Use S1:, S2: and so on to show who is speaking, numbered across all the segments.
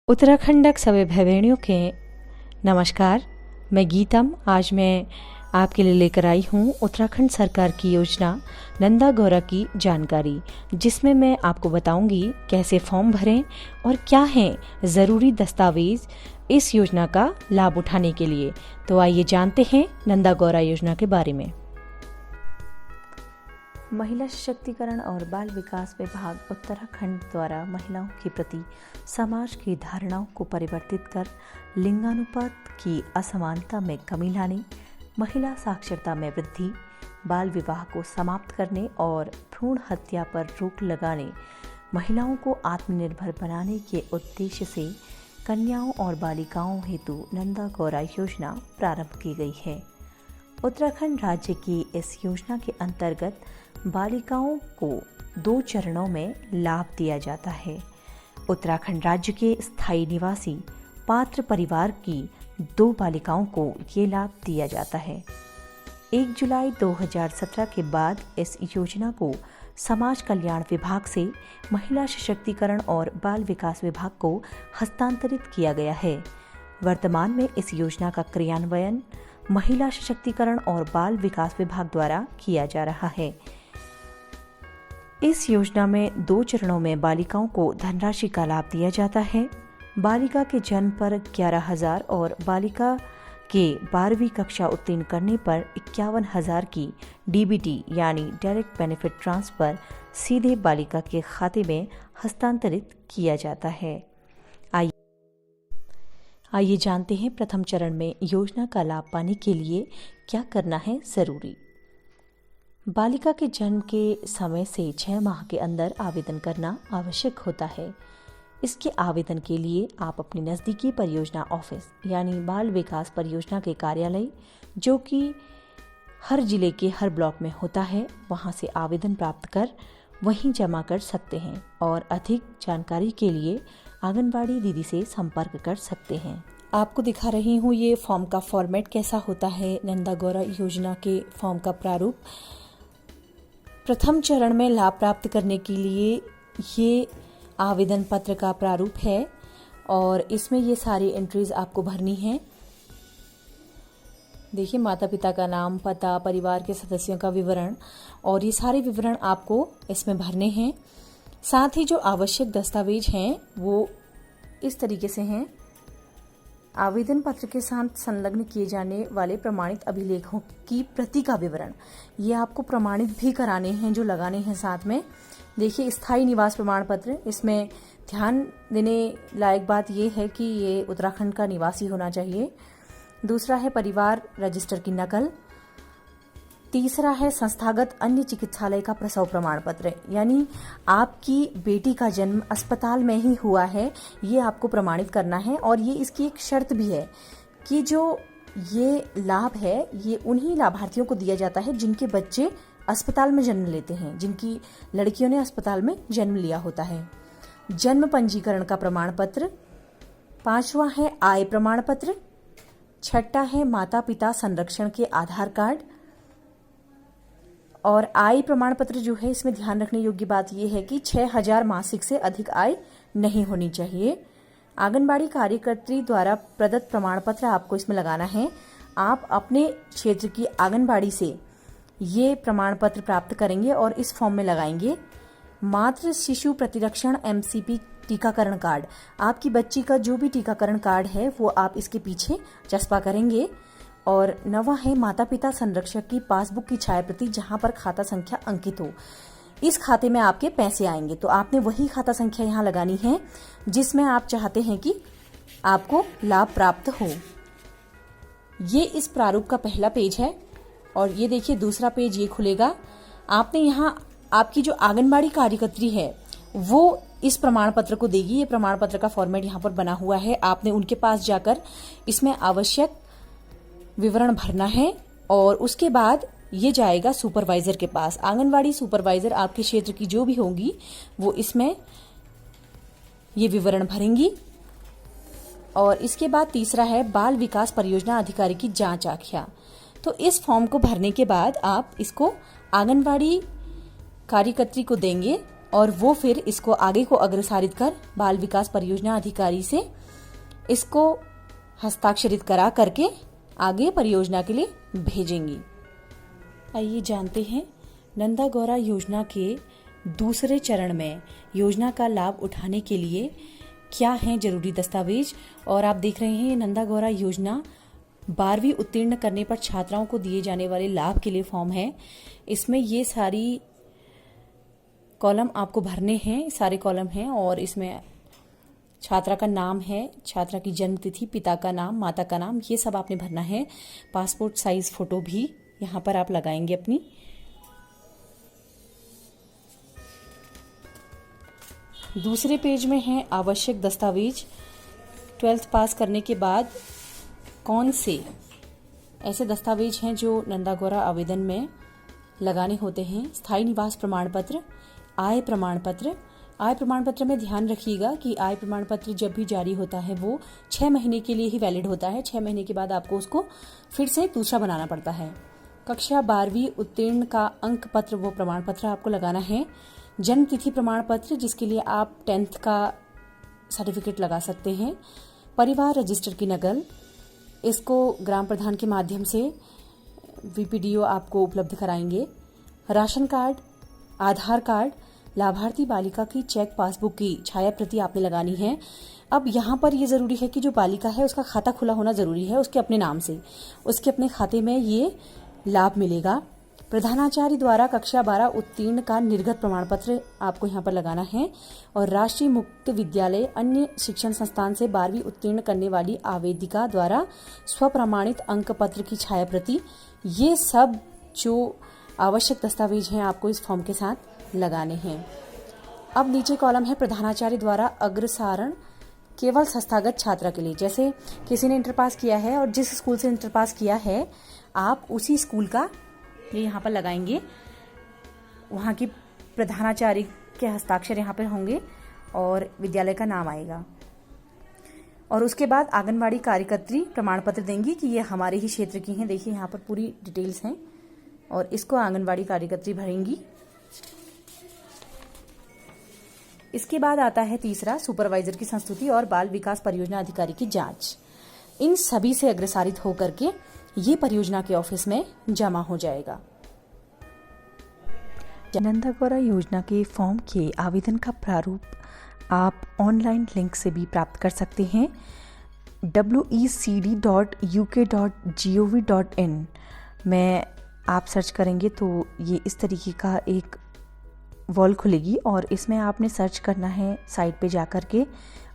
S1: उत्तराखंडक सभी भाई बहनों के नमस्कार। मैं गीतम आज मैं आपके लिए लेकर आई हूँ उत्तराखंड सरकार की योजना नंदा गौरा की जानकारी, जिसमें मैं आपको बताऊंगी कैसे फॉर्म भरें और क्या हैं ज़रूरी दस्तावेज इस योजना का लाभ उठाने के लिए। तो आइए जानते हैं नंदा गौरा योजना के बारे में। महिला सशक्तिकरण और बाल विकास विभाग उत्तराखंड द्वारा महिलाओं के प्रति समाज की धारणाओं को परिवर्तित कर लिंगानुपात की असमानता में कमी लाने, महिला साक्षरता में वृद्धि, बाल विवाह को समाप्त करने और भ्रूण हत्या पर रोक लगाने, महिलाओं को आत्मनिर्भर बनाने के उद्देश्य से कन्याओं और बालिकाओं हेतु नंदा गौरा योजना प्रारंभ की गई है। उत्तराखंड राज्य की इस योजना के अंतर्गत बालिकाओं को 2 चरणों में लाभ दिया जाता है। उत्तराखंड राज्य के स्थायी निवासी पात्र परिवार की 2 बालिकाओं को ये लाभ दिया जाता है। 1 जुलाई 2017 के बाद इस योजना को समाज कल्याण विभाग से महिला सशक्तिकरण और बाल विकास विभाग को हस्तांतरित किया गया है। वर्तमान में इस योजना का क्रियान्वयन महिला सशक्तिकरण और बाल विकास विभाग द्वारा किया जा रहा है। इस योजना में 2 चरणों में बालिकाओं को धनराशि का लाभ दिया जाता है। बालिका के जन्म पर 11,000 और बालिका के 12वीं कक्षा उत्तीर्ण करने पर 51,000 की डीबीटी यानी डायरेक्ट बेनिफिट ट्रांसफर सीधे बालिका के खाते में हस्तांतरित किया जाता है। आइए जानते हैं प्रथम चरण में योजना का लाभ पाने के लिए क्या करना है ज़रूरी। बालिका के जन्म के समय से 6 माह के अंदर आवेदन करना आवश्यक होता है। इसके आवेदन के लिए आप अपनी नज़दीकी परियोजना ऑफिस यानी बाल विकास परियोजना के कार्यालय, जो कि हर जिले के हर ब्लॉक में होता है, वहां से आवेदन प्राप्त कर वहीं जमा कर सकते हैं और अधिक जानकारी के लिए आंगनबाड़ी दीदी से संपर्क कर सकते हैं। आपको दिखा रही हूँ ये फॉर्म का फॉर्मेट कैसा होता है। नंदा गौरा योजना के फॉर्म का प्रारूप प्रथम चरण में लाभ प्राप्त करने के लिए ये आवेदन पत्र का प्रारूप है और इसमें ये सारी एंट्रीज आपको भरनी है। देखिए, माता पिता का नाम, पता, परिवार के सदस्यों का विवरण और ये सारे विवरण आपको इसमें भरने हैं। साथ ही जो आवश्यक दस्तावेज हैं वो इस तरीके से हैं। आवेदन पत्र के साथ संलग्न किए जाने वाले प्रमाणित अभिलेखों की प्रति का विवरण, ये आपको प्रमाणित भी कराने हैं, जो लगाने हैं साथ में। देखिए, स्थायी निवास प्रमाण पत्र, इसमें ध्यान देने लायक बात ये है कि ये उत्तराखंड का निवासी होना चाहिए। दूसरा है परिवार रजिस्टर की नकल। तीसरा है संस्थागत अन्य चिकित्सालय का प्रसव प्रमाण पत्र, यानी आपकी बेटी का जन्म अस्पताल में ही हुआ है, ये आपको प्रमाणित करना है। और ये इसकी एक शर्त भी है कि जो ये लाभ है ये उन्हीं लाभार्थियों को दिया जाता है जिनके बच्चे अस्पताल में जन्म लेते हैं, जिनकी लड़कियों ने अस्पताल में जन्म लिया होता है। जन्म पंजीकरण का प्रमाण पत्र। 5वां है आय प्रमाण पत्र। 6ठा है माता पिता संरक्षण के आधार कार्ड। और आय प्रमाण पत्र जो है, इसमें ध्यान रखने योग्य बात यह है कि 6,000 मासिक से अधिक आय नहीं होनी चाहिए। आंगनबाड़ी कार्यकर्त्री द्वारा प्रदत्त प्रमाण पत्र आपको इसमें लगाना है। आप अपने क्षेत्र की आंगनबाड़ी से ये प्रमाण पत्र प्राप्त करेंगे और इस फॉर्म में लगाएंगे। मातृ शिशु प्रतिरक्षण MCP टीकाकरण कार्ड, आपकी बच्ची का जो भी टीकाकरण कार्ड है वो आप इसके पीछे चस्पा करेंगे। और 9वां है माता पिता संरक्षक की पासबुक की छायाप्रति, जहां पर खाता संख्या अंकित हो। इस खाते में आपके पैसे आएंगे, तो आपने वही खाता संख्या यहाँ लगानी है जिसमें आप चाहते हैं कि आपको लाभ प्राप्त हो। ये इस प्रारूप का पहला पेज है और ये देखिए दूसरा पेज ये खुलेगा। आपने यहाँ आपकी जो आंगनबाड़ी कार्यकर्त्री है वो इस प्रमाण पत्र को देगी। ये प्रमाण पत्र का फॉर्मेट यहाँ पर बना हुआ है। आपने उनके पास जाकर इसमें आवश्यक विवरण भरना है और उसके बाद ये जाएगा सुपरवाइजर के पास। आंगनवाड़ी सुपरवाइजर आपके क्षेत्र की जो भी होंगी वो इसमें ये विवरण भरेंगी। और इसके बाद तीसरा है बाल विकास परियोजना अधिकारी की जांच आख्या। तो इस फॉर्म को भरने के बाद आप इसको आंगनवाड़ी कार्यकर्त्री को देंगे और वो फिर इसको आगे को अग्रसारित कर बाल विकास परियोजना अधिकारी से इसको हस्ताक्षरित करा करके आगे परियोजना के लिए भेजेंगी। आइए जानते हैं नंदा गौरा योजना के दूसरे चरण में योजना का लाभ उठाने के लिए क्या हैं जरूरी दस्तावेज। और आप देख रहे हैं ये नंदा गौरा योजना 12वीं उत्तीर्ण करने पर छात्राओं को दिए जाने वाले लाभ के लिए फॉर्म है। इसमें ये सारी कॉलम आपको भरने हैं, सारे कॉलम हैं और इसमें छात्रा का नाम है, छात्रा की जन्म तिथि, पिता का नाम, माता का नाम, ये सब आपने भरना है। पासपोर्ट साइज फोटो भी यहाँ पर आप लगाएंगे अपनी। दूसरे पेज में है आवश्यक दस्तावेज। 12th पास करने के बाद कौन से ऐसे दस्तावेज हैं जो नंदा गौरा आवेदन में लगाने होते हैं। स्थायी निवास प्रमाण पत्र, आय प्रमाण पत्र। आय प्रमाण पत्र में ध्यान रखिएगा कि आय प्रमाण पत्र जब भी जारी होता है वो 6 महीने के लिए ही वैलिड होता है। 6 महीने के बाद आपको उसको फिर से दूसरा बनाना पड़ता है। कक्षा 12वीं उत्तीर्ण का अंक पत्र, वो प्रमाण पत्र आपको लगाना है। जन्म तिथि प्रमाण पत्र, जिसके लिए आप 10th का सर्टिफिकेट लगा सकते हैं। परिवार रजिस्टर की नकल, इसको ग्राम प्रधान के माध्यम से VPDO आपको उपलब्ध कराएंगे। राशन कार्ड, आधार कार्ड, लाभार्थी बालिका की चेक पासबुक की छाया प्रति आपने लगानी है। अब यहाँ पर ये जरूरी है कि जो बालिका है उसका खाता खुला होना जरूरी है, उसके अपने नाम से, उसके अपने खाते में ये लाभ मिलेगा। प्रधानाचार्य द्वारा कक्षा 12 उत्तीर्ण का निर्गत प्रमाण पत्र आपको यहाँ पर लगाना है। और राष्ट्रीय मुक्त विद्यालय अन्य शिक्षण संस्थान से 12वीं उत्तीर्ण करने वाली आवेदिका द्वारा स्वप्रमाणित अंक पत्र की छाया प्रति, ये सब जो आवश्यक दस्तावेज हैं आपको इस फॉर्म के साथ लगाने हैं। अब नीचे कॉलम है प्रधानाचार्य द्वारा अग्रसारण केवल संस्थागत छात्रा के लिए। जैसे किसी ने इंटर पास किया है और जिस स्कूल से इंटर पास किया है आप उसी स्कूल का ये यहाँ पर लगाएंगे। वहाँ की प्रधानाचार्य के हस्ताक्षर यहाँ पर होंगे और विद्यालय का नाम आएगा। और उसके बाद आंगनबाड़ी कार्यकर्त्री प्रमाण पत्र देंगी कि ये हमारे ही क्षेत्र की हैं। देखिए यहाँ पर पूरी डिटेल्स हैं और इसको आंगनबाड़ी कार्यकर्त्री भरेंगी। इसके बाद आता है तीसरा, सुपरवाइजर की संस्तुति और बाल विकास परियोजना अधिकारी की जांच। इन सभी से अग्रसारित होकर के ये परियोजना के ऑफिस में जमा हो जाएगा।
S2: नंदा गौरा योजना के फॉर्म के आवेदन का प्रारूप आप ऑनलाइन लिंक से भी प्राप्त कर सकते हैं। wecd.uk.gov.in में आप सर्च करेंगे तो ये इस तरीके का एक वॉल खुलेगी और इसमें आपने सर्च करना है साइड पे जाकर के।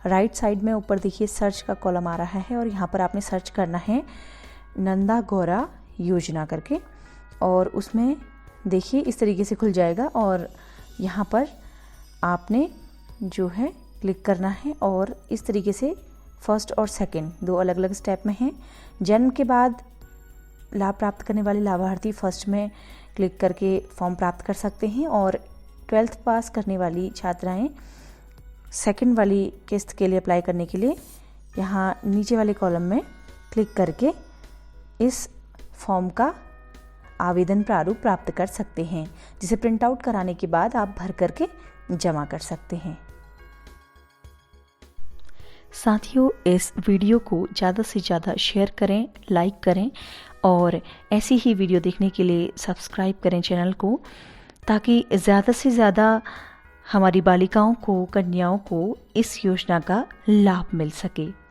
S2: राइट साइड में ऊपर देखिए सर्च का कॉलम आ रहा है और यहाँ पर आपने सर्च करना है नंदा गौरा योजना करके और उसमें देखिए इस तरीके से खुल जाएगा। और यहाँ पर आपने जो है क्लिक करना है और इस तरीके से फर्स्ट और सेकंड 2 अलग अलग स्टेप में हैं। जन्म के बाद लाभ प्राप्त करने वाले लाभार्थी फर्स्ट में क्लिक करके फॉर्म प्राप्त कर सकते हैं और 12th पास करने वाली छात्राएं सेकंड वाली किस्त के लिए अप्लाई करने के लिए यहाँ नीचे वाले कॉलम में क्लिक करके इस फॉर्म का आवेदन प्रारूप प्राप्त कर सकते हैं, जिसे प्रिंट आउट कराने के बाद आप भर करके जमा कर सकते हैं। साथियों, इस वीडियो को ज़्यादा से ज़्यादा शेयर करें, लाइक करें और ऐसी ही वीडियो देखने के लिए सब्सक्राइब करें चैनल को, ताकि ज़्यादा से ज़्यादा हमारी बालिकाओं को, कन्याओं को इस योजना का लाभ मिल सके।